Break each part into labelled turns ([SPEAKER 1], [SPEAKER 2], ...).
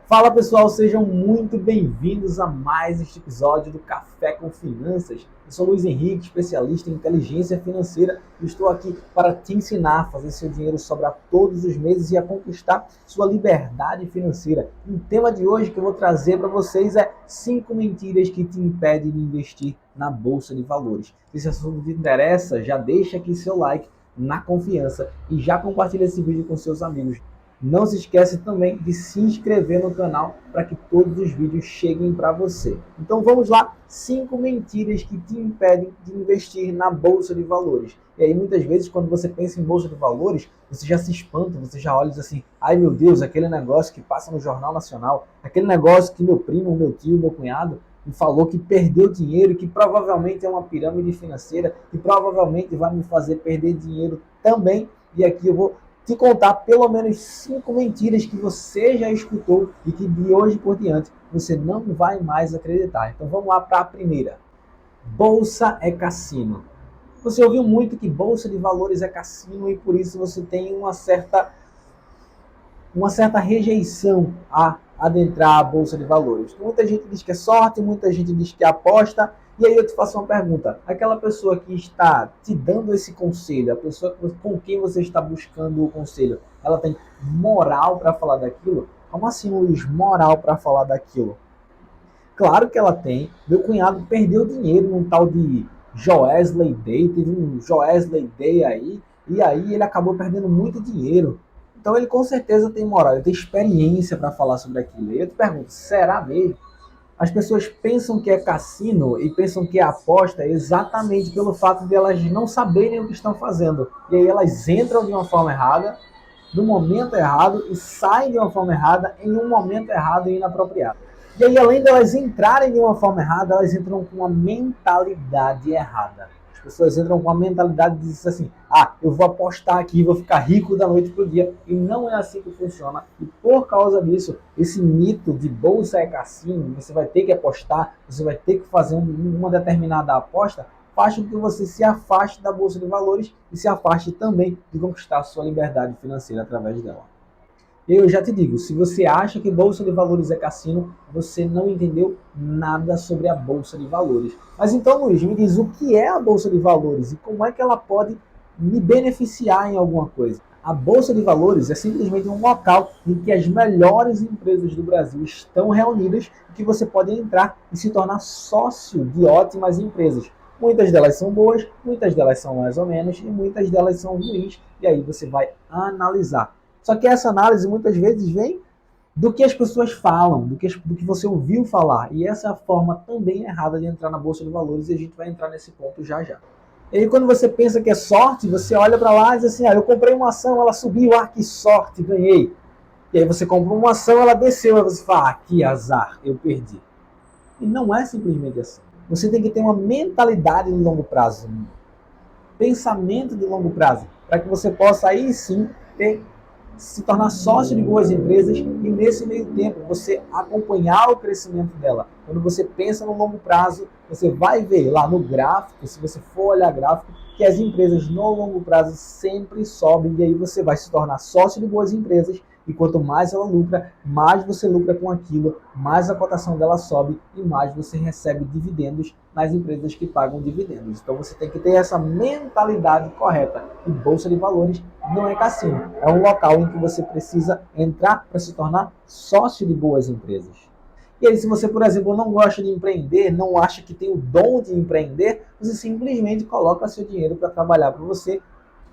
[SPEAKER 1] Fala pessoal, sejam muito bem-vindos a mais este episódio do Café com Finanças. Eu sou Luiz Henrique, especialista em inteligência financeira e estou aqui para te ensinar a fazer seu dinheiro sobrar todos os meses e a conquistar sua liberdade financeira. E o tema de hoje que eu vou trazer para vocês é 5 mentiras que te impedem de investir na Bolsa de Valores. Se esse assunto te interessa, já deixa aqui seu like na confiança e já compartilha esse vídeo com seus amigos. Não se esquece também de se inscrever no canal para que todos os vídeos cheguem para você. Então vamos lá, 5 mentiras que te impedem de investir na Bolsa de Valores. E aí muitas vezes quando você pensa em Bolsa de Valores, você já se espanta, você já olha assim, ai meu Deus, aquele negócio que passa no Jornal Nacional, aquele negócio que meu primo, meu tio, meu cunhado me falou que perdeu dinheiro, que provavelmente é uma pirâmide financeira, que provavelmente vai me fazer perder dinheiro também. E aqui eu vou te contar pelo menos 5 mentiras que você já escutou e que de hoje por diante você não vai mais acreditar. Então vamos lá para a primeira. Bolsa é cassino. Você ouviu muito que Bolsa de Valores é cassino e por isso você tem uma certa rejeição a adentrar a Bolsa de Valores. Muita gente diz que é sorte, muita gente diz que é aposta. E aí eu te faço uma pergunta. Aquela pessoa que está te dando esse conselho, a pessoa com quem você está buscando o conselho, ela tem moral para falar daquilo? Como assim, Luiz, moral para falar daquilo? Claro que ela tem. Meu cunhado perdeu dinheiro num tal de Joesley Day, teve um Joesley Day aí, e aí ele acabou perdendo muito dinheiro. Então ele com certeza tem moral, ele tem experiência para falar sobre aquilo. E eu te pergunto, será mesmo? As pessoas pensam que é cassino e pensam que é aposta exatamente pelo fato de elas não saberem o que estão fazendo. E aí elas entram de uma forma errada, no momento errado, e saem de uma forma errada, em um momento errado e inapropriado. E aí, além de elas entrarem de uma forma errada, elas entram com uma mentalidade errada. As pessoas entram com a mentalidade de dizer assim, eu vou apostar aqui, vou ficar rico da noite para o dia. E não é assim que funciona. E por causa disso, esse mito de bolsa é cassino, você vai ter que apostar, você vai ter que fazer uma determinada aposta, faz com que você se afaste da Bolsa de Valores e se afaste também de conquistar a sua liberdade financeira através dela. Eu já te digo, se você acha que Bolsa de Valores é cassino, você não entendeu nada sobre a Bolsa de Valores. Mas então, Luiz, me diz o que é a Bolsa de Valores e como é que ela pode me beneficiar em alguma coisa. A Bolsa de Valores é simplesmente um local em que as melhores empresas do Brasil estão reunidas e que você pode entrar e se tornar sócio de ótimas empresas. Muitas delas são boas, muitas delas são mais ou menos e muitas delas são ruins. E aí você vai analisar. Só que essa análise muitas vezes vem do que as pessoas falam, do que você ouviu falar. E essa é a forma também errada de entrar na Bolsa de Valores e a gente vai entrar nesse ponto já já. E aí quando você pensa que é sorte, você olha para lá e diz assim, eu comprei uma ação, ela subiu, que sorte, ganhei. E aí você compra uma ação, ela desceu, aí você fala, que azar, eu perdi. E não é simplesmente assim. Você tem que ter uma mentalidade de longo prazo, pensamento de longo prazo, para que você possa aí sim se tornar sócio de boas empresas e nesse meio tempo você acompanhar o crescimento dela. Quando você pensa no longo prazo, você vai ver lá no gráfico, se você for olhar gráfico, que as empresas no longo prazo sempre sobem e aí você vai se tornar sócio de boas empresas e quanto mais ela lucra, mais você lucra com aquilo, mais a cotação dela sobe e mais você recebe dividendos nas empresas que pagam dividendos. Então você tem que ter essa mentalidade correta. E Bolsa de Valores não é cassino, é um local em que você precisa entrar para se tornar sócio de boas empresas. E aí, se você, por exemplo, não gosta de empreender, não acha que tem o dom de empreender, você simplesmente coloca seu dinheiro para trabalhar para você.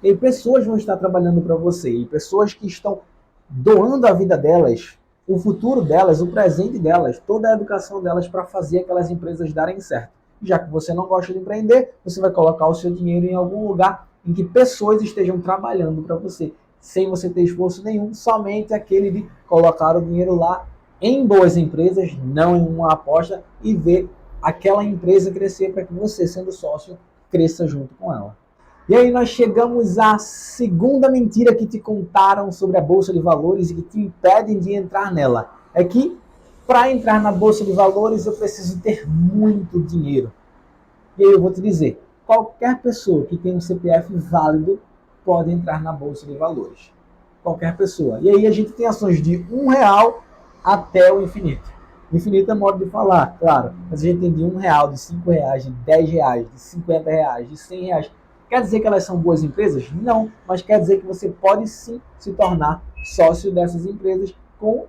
[SPEAKER 1] E pessoas vão estar trabalhando para você, e pessoas que estão doando a vida delas, o futuro delas, o presente delas, toda a educação delas para fazer aquelas empresas darem certo. Já que você não gosta de empreender, você vai colocar o seu dinheiro em algum lugar em que pessoas estejam trabalhando para você, sem você ter esforço nenhum, somente aquele de colocar o dinheiro lá em boas empresas, não em uma aposta, e ver aquela empresa crescer para que você, sendo sócio, cresça junto com ela. E aí nós chegamos à segunda mentira que te contaram sobre a Bolsa de Valores e que te impedem de entrar nela. É que para entrar na Bolsa de Valores eu preciso ter muito dinheiro. E aí eu vou te dizer, qualquer pessoa que tem um CPF válido pode entrar na Bolsa de Valores. Qualquer pessoa. E aí a gente tem ações de R$1 até o infinito. Infinito é modo de falar, claro, mas a gente tem de R$1, de R$5, de R$10, de R$50, de R$100. Quer dizer que elas são boas empresas? Não, mas quer dizer que você pode sim se tornar sócio dessas empresas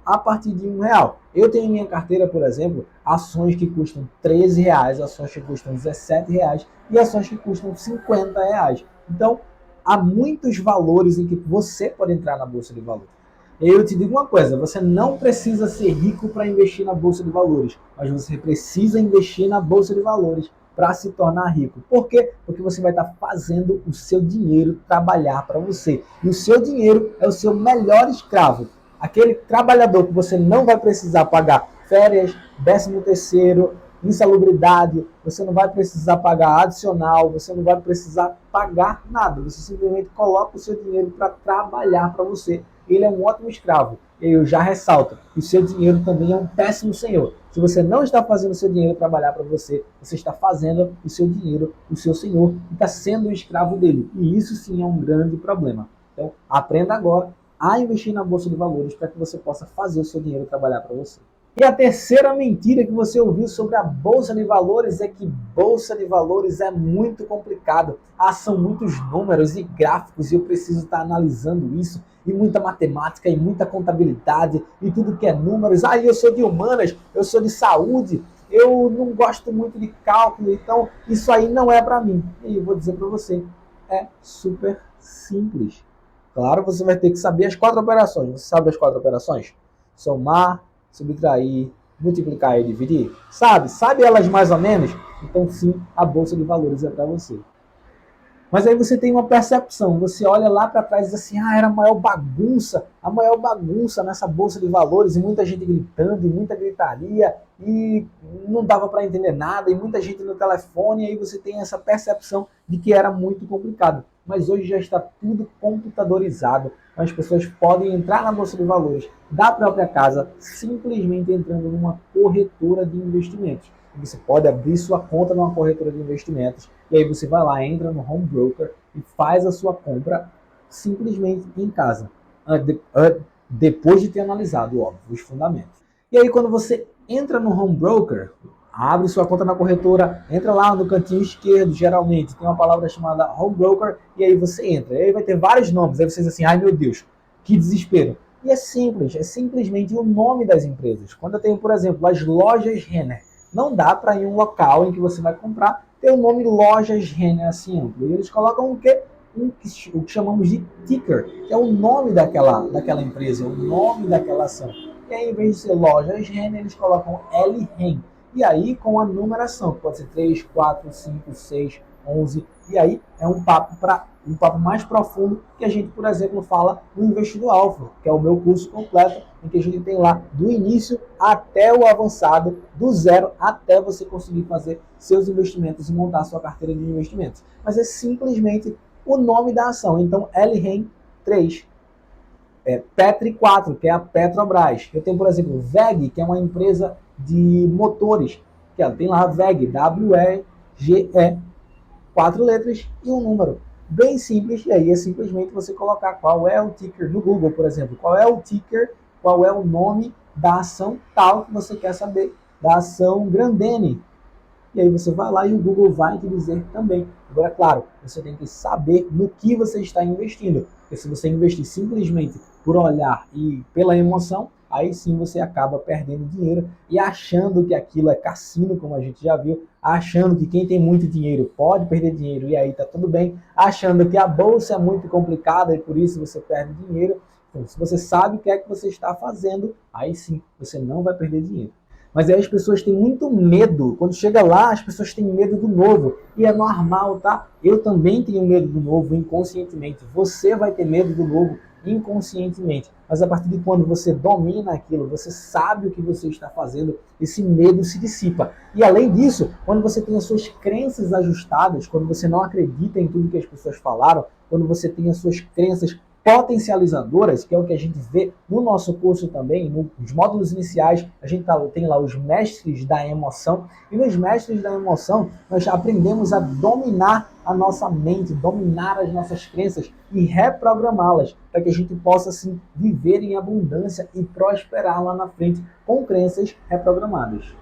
[SPEAKER 1] a partir de R$1. Eu tenho em minha carteira, por exemplo, ações que custam R$13, ações que custam R$17 e ações que custam R$50. Então, há muitos valores em que você pode entrar na Bolsa de Valores. Eu te digo uma coisa, você não precisa ser rico para investir na Bolsa de Valores, mas você precisa investir na Bolsa de Valores para se tornar rico. Por quê? Porque você vai estar fazendo o seu dinheiro trabalhar para você. E o seu dinheiro é o seu melhor escravo. Aquele trabalhador que você não vai precisar pagar férias, 13º, insalubridade, você não vai precisar pagar adicional, você não vai precisar pagar nada. Você simplesmente coloca o seu dinheiro para trabalhar para você. Ele é um ótimo escravo. E eu já ressalto que o seu dinheiro também é um péssimo senhor. Se você não está fazendo o seu dinheiro trabalhar para você, você está fazendo o seu dinheiro, o seu senhor, e está sendo o escravo dele. E isso sim é um grande problema. Então, aprenda agora a investir na Bolsa de Valores para que você possa fazer o seu dinheiro trabalhar para você. E a terceira mentira que você ouviu sobre a Bolsa de Valores é que Bolsa de Valores é muito complicado. São muitos números e gráficos e eu preciso estar analisando isso. E muita matemática e muita contabilidade e tudo que é números. Eu sou de humanas, eu sou de saúde, eu não gosto muito de cálculo, então isso aí não é para mim. E eu vou dizer para você, é super simples. Claro, você vai ter que saber as 4 operações. Você sabe as 4 operações? Somar, subtrair, multiplicar e dividir? Sabe elas mais ou menos? Então sim, a Bolsa de Valores é para você. Mas aí você tem uma percepção, você olha lá para trás e diz assim, era a maior bagunça nessa Bolsa de Valores, e muita gente gritando, e muita gritaria, e não dava para entender nada, e muita gente no telefone, e aí você tem essa percepção de que era muito complicado. Mas hoje já está tudo computadorizado, as pessoas podem entrar na Bolsa de Valores da própria casa, simplesmente entrando numa corretora de investimentos. Você pode abrir sua conta numa corretora de investimentos, e aí você vai lá, entra no Home Broker e faz a sua compra simplesmente em casa, depois de ter analisado, óbvio, os fundamentos. E aí quando você entra no Home Broker, abre sua conta na corretora, entra lá no cantinho esquerdo, geralmente tem uma palavra chamada Home Broker, e aí você entra. E aí vai ter vários nomes, aí você diz assim, ai meu Deus, que desespero. E é simples, é simplesmente o nome das empresas. Quando eu tenho, por exemplo, as lojas Renner, não dá para ir em um local em que você vai comprar ter o nome Lojas Renner assim amplo. E eles colocam o que chamamos de ticker, que é o nome daquela empresa, o nome daquela ação. E aí, em vez de ser Lojas Renner, eles colocam LREN. E aí, com a numeração, que pode ser 3, 4, 5, 6, 11. E aí, é um papo mais profundo que a gente, por exemplo, fala no Investidor Alfa, que é o meu curso completo, em que a gente tem lá do início até o avançado, do zero até você conseguir fazer seus investimentos e montar sua carteira de investimentos. Mas é simplesmente o nome da ação. Então, LREN 3. Petri 4, que é a Petrobras. Eu tenho, por exemplo, WEG, que é uma empresa de motores, que ela tem lá WEG, W-E-G-E, 4 letras e um número. Bem simples, e aí é simplesmente você colocar qual é o ticker no Google, por exemplo, qual é o ticker, qual é o nome da ação tal que você quer saber, da ação Grandene. E aí você vai lá e o Google vai te dizer também. Agora, claro, você tem que saber no que você está investindo. Porque se você investir simplesmente por olhar e pela emoção, aí sim você acaba perdendo dinheiro e achando que aquilo é cassino, como a gente já viu, achando que quem tem muito dinheiro pode perder dinheiro e aí tá tudo bem, achando que a bolsa é muito complicada e por isso você perde dinheiro. Então, se você sabe o que é que você está fazendo, aí sim você não vai perder dinheiro. Mas aí as pessoas têm muito medo. Quando chega lá, as pessoas têm medo do novo. E é normal, tá? Eu também tenho medo do novo inconscientemente. Você vai ter medo do novo inconscientemente. Mas a partir de quando você domina aquilo, você sabe o que você está fazendo, esse medo se dissipa. E além disso, quando você tem as suas crenças ajustadas, quando você não acredita em tudo que as pessoas falaram, quando você tem as suas crenças potencializadoras, que é o que a gente vê no nosso curso também, nos módulos iniciais, a gente tem lá os mestres da emoção, e nos mestres da emoção nós aprendemos a dominar a nossa mente, dominar as nossas crenças e reprogramá-las, para que a gente possa, assim, viver em abundância e prosperar lá na frente com crenças reprogramadas.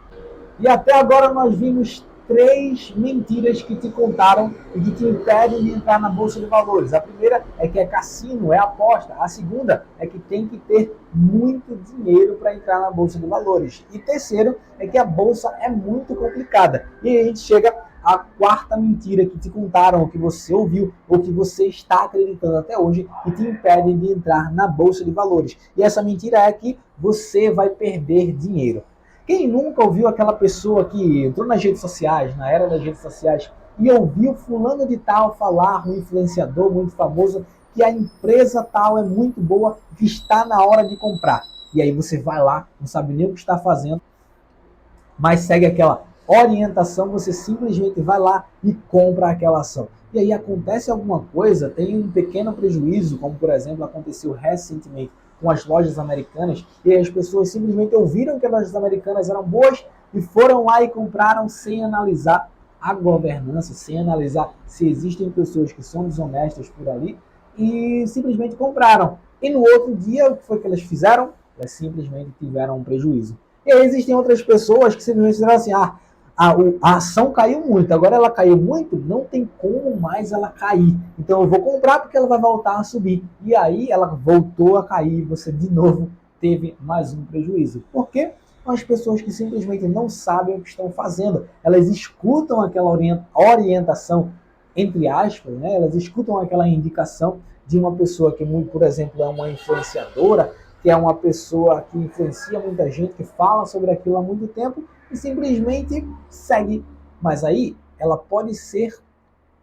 [SPEAKER 1] E até agora nós vimos 3 mentiras que te contaram e que te impedem de entrar na Bolsa de Valores. A primeira é que é cassino, é aposta. A segunda é que tem que ter muito dinheiro para entrar na Bolsa de Valores. E terceiro é que a Bolsa é muito complicada. E aí a gente chega à quarta mentira que te contaram, ou que você ouviu, ou que você está acreditando até hoje e te impedem de entrar na Bolsa de Valores. E essa mentira é que você vai perder dinheiro. Quem nunca ouviu aquela pessoa que entrou nas redes sociais, na era das redes sociais, e ouviu fulano de tal falar, um influenciador muito famoso, que a empresa tal é muito boa, que está na hora de comprar. E aí você vai lá, não sabe nem o que está fazendo, mas segue aquela orientação, você simplesmente vai lá e compra aquela ação. E aí acontece alguma coisa, tem um pequeno prejuízo, como por exemplo aconteceu recentemente com as lojas americanas, e as pessoas simplesmente ouviram que as lojas americanas eram boas e foram lá e compraram sem analisar a governança, sem analisar se existem pessoas que são desonestas por ali, e simplesmente compraram. E no outro dia, o que foi que elas fizeram? Elas simplesmente tiveram um prejuízo. E aí existem outras pessoas que simplesmente disseram assim, a ação caiu muito, agora ela caiu muito, não tem como mais ela cair. Então eu vou comprar porque ela vai voltar a subir. E aí ela voltou a cair e você de novo teve mais um prejuízo. Por quê? As pessoas que simplesmente não sabem o que estão fazendo. Elas escutam aquela orientação, entre aspas, né? Elas escutam aquela indicação de uma pessoa que, por exemplo, é uma influenciadora, que é uma pessoa que influencia muita gente, que fala sobre aquilo há muito tempo, e simplesmente segue. Mas aí ela pode ser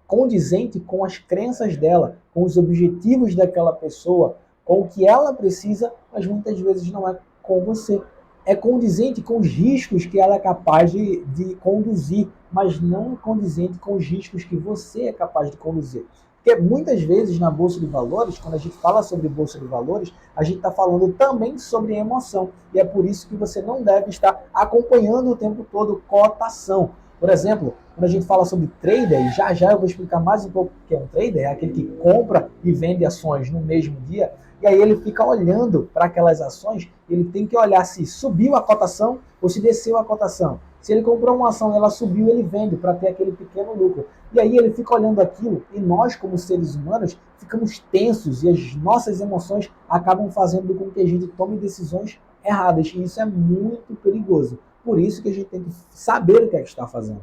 [SPEAKER 1] condizente com as crenças dela, com os objetivos daquela pessoa, com o que ela precisa, mas muitas vezes não é com você. É condizente com os riscos que ela é capaz de conduzir, mas não é condizente com os riscos que você é capaz de conduzir. Porque muitas vezes na Bolsa de Valores, quando a gente fala sobre Bolsa de Valores, a gente está falando também sobre emoção. E é por isso que você não deve estar acompanhando o tempo todo cotação. Por exemplo, quando a gente fala sobre trader, e já eu vou explicar mais um pouco o que é um trader, é aquele que compra e vende ações no mesmo dia, e aí ele fica olhando para aquelas ações, ele tem que olhar se subiu a cotação ou se desceu a cotação. Se ele comprou uma ação e ela subiu, ele vende para ter aquele pequeno lucro. E aí ele fica olhando aquilo e nós, como seres humanos, ficamos tensos e as nossas emoções acabam fazendo com que a gente tome decisões erradas. E isso é muito perigoso. Por isso que a gente tem que saber o que é que está fazendo.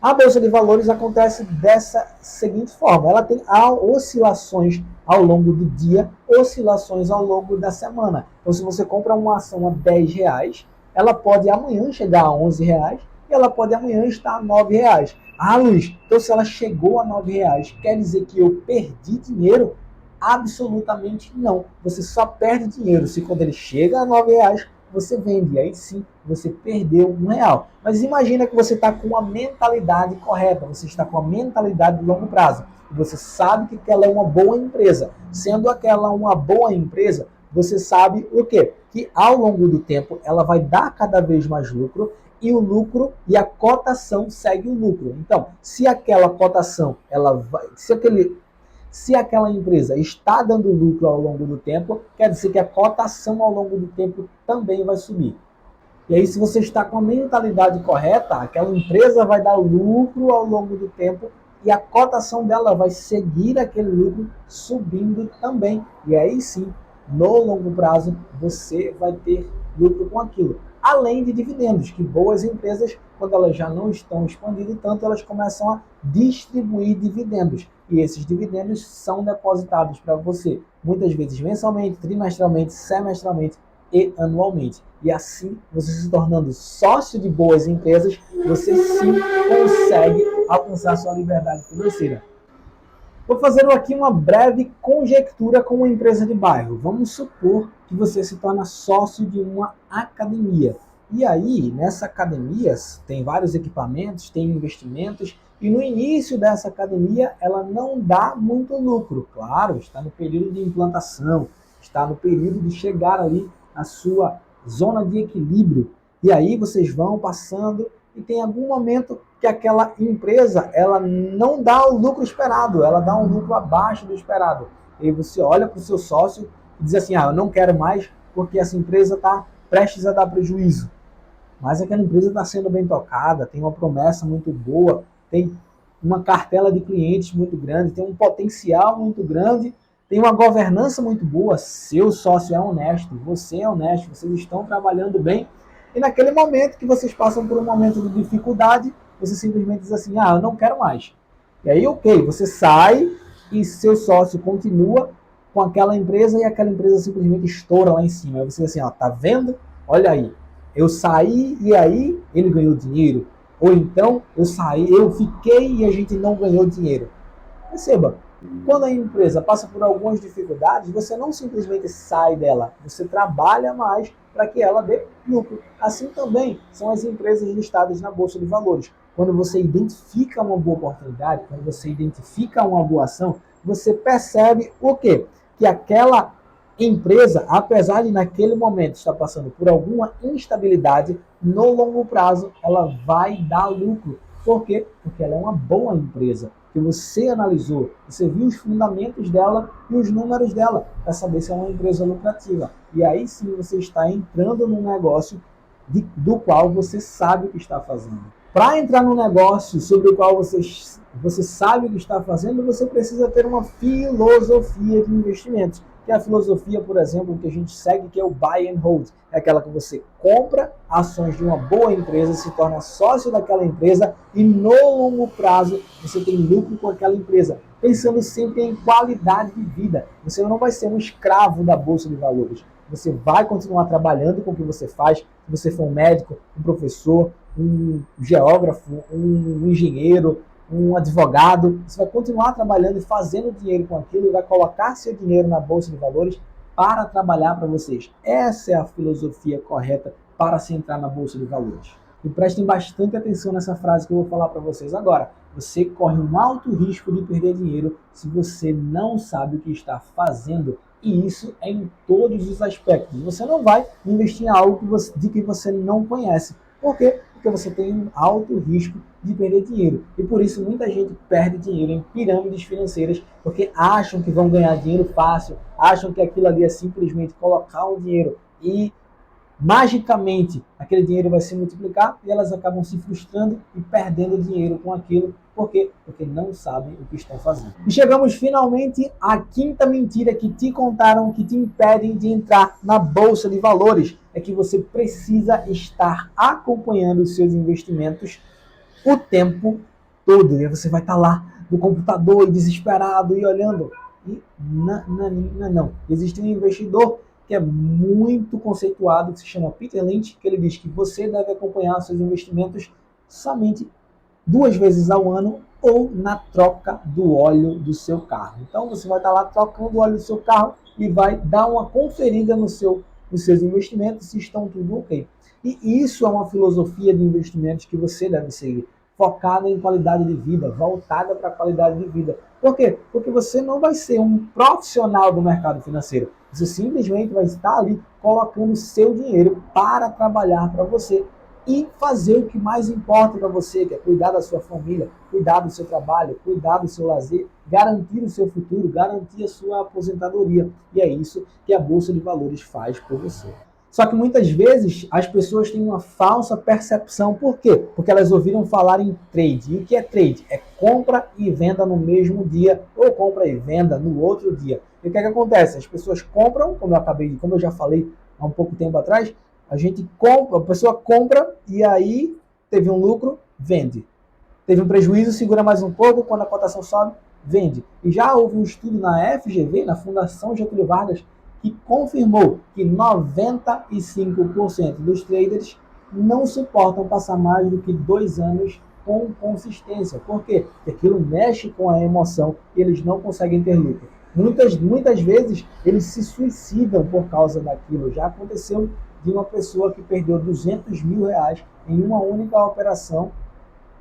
[SPEAKER 1] A Bolsa de Valores acontece dessa seguinte forma. Ela tem oscilações ao longo do dia, oscilações ao longo da semana. Então, se você compra uma ação a R$10, ela pode amanhã chegar a R$11 e ela pode amanhã estar a R$9. Ah, Luiz, então se ela chegou a R$9, quer dizer que eu perdi dinheiro? Absolutamente não. Você só perde dinheiro se quando ele chega a R$9, você vende. Aí sim, você perdeu R$1. Mas imagina que você está com a mentalidade correta, você está com a mentalidade de longo prazo. Você sabe que aquela é uma boa empresa. Sendo aquela uma boa empresa, você sabe o quê? Que ao longo do tempo ela vai dar cada vez mais lucro e o lucro e a cotação segue o lucro. Então, se aquela cotação, se aquela empresa está dando lucro ao longo do tempo, quer dizer que a cotação ao longo do tempo também vai subir. E aí, se você está com a mentalidade correta, aquela empresa vai dar lucro ao longo do tempo e a cotação dela vai seguir aquele lucro subindo também. E aí sim, no longo prazo, você vai ter lucro com aquilo. Além de dividendos, que boas empresas, quando elas já não estão expandindo tanto, elas começam a distribuir dividendos. E esses dividendos são depositados para você, muitas vezes mensalmente, trimestralmente, semestralmente e anualmente. E assim, você se tornando sócio de boas empresas, você sim consegue alcançar sua liberdade financeira. Vou fazer aqui uma breve conjectura com uma empresa de bairro. Vamos supor que você se torna sócio de uma academia. E aí, nessa academia, tem vários equipamentos, tem investimentos, e no início dessa academia, ela não dá muito lucro. Claro, está no período de implantação, está no período de chegar ali à sua zona de equilíbrio. E aí vocês vão passando e tem algum momento que aquela empresa ela não dá o lucro esperado, ela dá um lucro abaixo do esperado. E aí você olha para o seu sócio e diz assim, eu não quero mais porque essa empresa está prestes a dar prejuízo. Mas aquela empresa está sendo bem tocada, tem uma promessa muito boa, tem uma cartela de clientes muito grande, tem um potencial muito grande, tem uma governança muito boa, seu sócio é honesto, você é honesto, vocês estão trabalhando bem. E naquele momento que vocês passam por um momento de dificuldade, você simplesmente diz assim, eu não quero mais. E aí, ok, você sai e seu sócio continua com aquela empresa e aquela empresa simplesmente estoura lá em cima. Aí você diz assim, tá vendo? Olha aí, eu saí e aí ele ganhou dinheiro. Ou então eu fiquei e a gente não ganhou dinheiro. Perceba, quando a empresa passa por algumas dificuldades, você não simplesmente sai dela, você trabalha mais para que ela dê lucro. Assim também são as empresas listadas na Bolsa de Valores. Quando você identifica uma boa oportunidade, quando você identifica uma boa ação, você percebe o quê? Que aquela empresa, apesar de naquele momento estar passando por alguma instabilidade, no longo prazo ela vai dar lucro. Por quê? Porque ela é uma boa empresa, que você analisou, você viu os fundamentos dela e os números dela, para saber se é uma empresa lucrativa. E aí sim você está entrando num negócio do qual você sabe o que está fazendo. Para entrar num negócio sobre o qual você sabe o que está fazendo, você precisa ter uma filosofia de investimentos. Que é a filosofia, por exemplo, que a gente segue, que é o buy and hold. É aquela que você compra ações de uma boa empresa, se torna sócio daquela empresa e no longo prazo você tem lucro com aquela empresa. Pensando sempre em qualidade de vida. Você não vai ser um escravo da Bolsa de Valores. Você vai continuar trabalhando com o que você faz. Se você for um médico, um professor, um geógrafo, um engenheiro, um advogado, você vai continuar trabalhando e fazendo dinheiro com aquilo e vai colocar seu dinheiro na Bolsa de Valores para trabalhar para vocês. Essa é a filosofia correta para se entrar na Bolsa de Valores. E prestem bastante atenção nessa frase que eu vou falar para vocês agora. Você corre um alto risco de perder dinheiro se você não sabe o que está fazendo. E isso é em todos os aspectos. Você não vai investir em algo de que você não conhece. Por quê? Porque você tem um alto risco de perder dinheiro. E por isso muita gente perde dinheiro em pirâmides financeiras, porque acham que vão ganhar dinheiro fácil, acham que aquilo ali é simplesmente colocar o dinheiro e magicamente aquele dinheiro vai se multiplicar e elas acabam se frustrando e perdendo dinheiro com aquilo. Por quê? Porque não sabem o que estão fazendo. E chegamos finalmente à quinta mentira que te contaram que te impedem de entrar na Bolsa de Valores. É que você precisa estar acompanhando os seus investimentos o tempo todo. E você vai estar lá no computador desesperado e olhando. E não. Existe um investidor que é muito conceituado, que se chama Peter Lynch, que ele diz que você deve acompanhar seus investimentos somente 2 vezes ao ano ou na troca do óleo do seu carro. Então você vai estar lá trocando o óleo do seu carro e vai dar uma conferida nos seus investimentos se estão tudo ok. E isso é uma filosofia de investimentos que você deve seguir, focada em qualidade de vida, voltada para a qualidade de vida. Por quê? Porque você não vai ser um profissional do mercado financeiro. Você simplesmente vai estar ali colocando seu dinheiro para trabalhar para você e fazer o que mais importa para você, que é cuidar da sua família, cuidar do seu trabalho, cuidar do seu lazer, garantir o seu futuro, garantir a sua aposentadoria. E é isso que a Bolsa de Valores faz por você. Só que muitas vezes as pessoas têm uma falsa percepção. Por quê? Porque elas ouviram falar em trade. E o que é trade? É compra e venda no mesmo dia ou compra e venda no outro dia. E o que é que acontece? As pessoas compram, como eu já falei há um pouco tempo atrás, a pessoa compra e aí teve um lucro, vende. Teve um prejuízo, segura mais um pouco, quando a cotação sobe, vende. E já houve um estudo na FGV, na Fundação Getúlio Vargas, que confirmou que 95% dos traders não suportam passar mais do que 2 anos com consistência. Por quê? Porque aquilo mexe com a emoção e eles não conseguem ter lucro. Muitas vezes eles se suicidam por causa daquilo. Já aconteceu de uma pessoa que perdeu 200 mil reais em uma única operação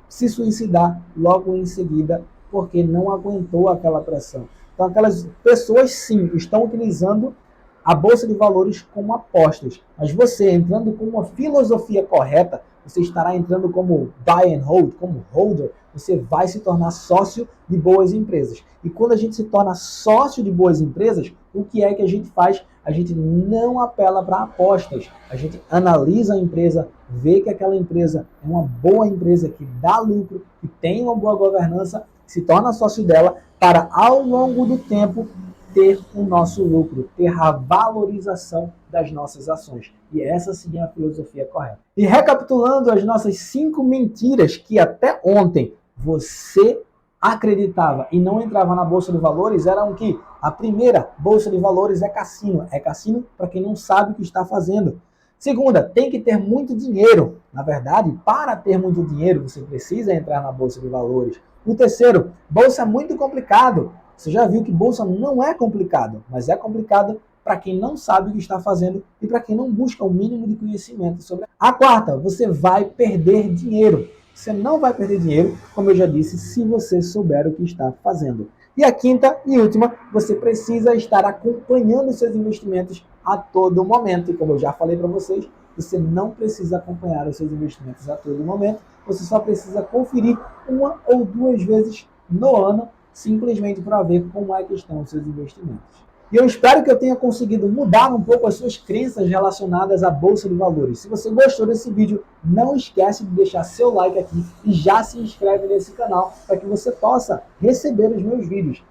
[SPEAKER 1] se suicidar logo em seguida porque não aguentou aquela pressão. Então, aquelas pessoas, sim, estão utilizando a Bolsa de Valores como apostas. Mas você, entrando com uma filosofia correta, você estará entrando como buy and hold, como holder, você vai se tornar sócio de boas empresas. E quando a gente se torna sócio de boas empresas, o que é que a gente faz? A gente não apela para apostas. A gente analisa a empresa, vê que aquela empresa é uma boa empresa, que dá lucro, que tem uma boa governança, se torna sócio dela, para ao longo do tempo ter o nosso lucro, ter a valorização das nossas ações. E essa sim é a filosofia correta. E recapitulando as nossas 5 mentiras que até ontem você acreditava e não entrava na Bolsa de Valores, eram que a primeira, Bolsa de Valores é cassino. É cassino para quem não sabe o que está fazendo. Segunda, tem que ter muito dinheiro. Na verdade, para ter muito dinheiro, você precisa entrar na Bolsa de Valores. O terceiro, bolsa é muito complicado. Você já viu que bolsa não é complicado, mas é complicado para quem não sabe o que está fazendo e para quem não busca o mínimo de conhecimento sobre. A quarta, você vai perder dinheiro. Você não vai perder dinheiro, como eu já disse, se você souber o que está fazendo. E a quinta e última, você precisa estar acompanhando seus investimentos a todo momento. E como eu já falei para vocês, você não precisa acompanhar os seus investimentos a todo momento. Você só precisa conferir 1 ou 2 vezes no ano, simplesmente para ver como é que estão os seus investimentos. E eu espero que eu tenha conseguido mudar um pouco as suas crenças relacionadas à Bolsa de Valores. Se você gostou desse vídeo, não esquece de deixar seu like aqui e já se inscreve nesse canal para que você possa receber os meus vídeos.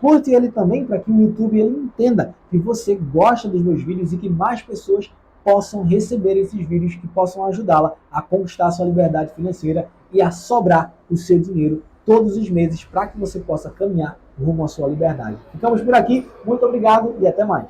[SPEAKER 1] Curte ele também para que o YouTube ele entenda que você gosta dos meus vídeos e que mais pessoas possam receber esses vídeos que possam ajudá-la a conquistar a sua liberdade financeira e a sobrar o seu dinheiro todos os meses para que você possa caminhar rumo à sua liberdade. Ficamos por aqui, muito obrigado e até mais.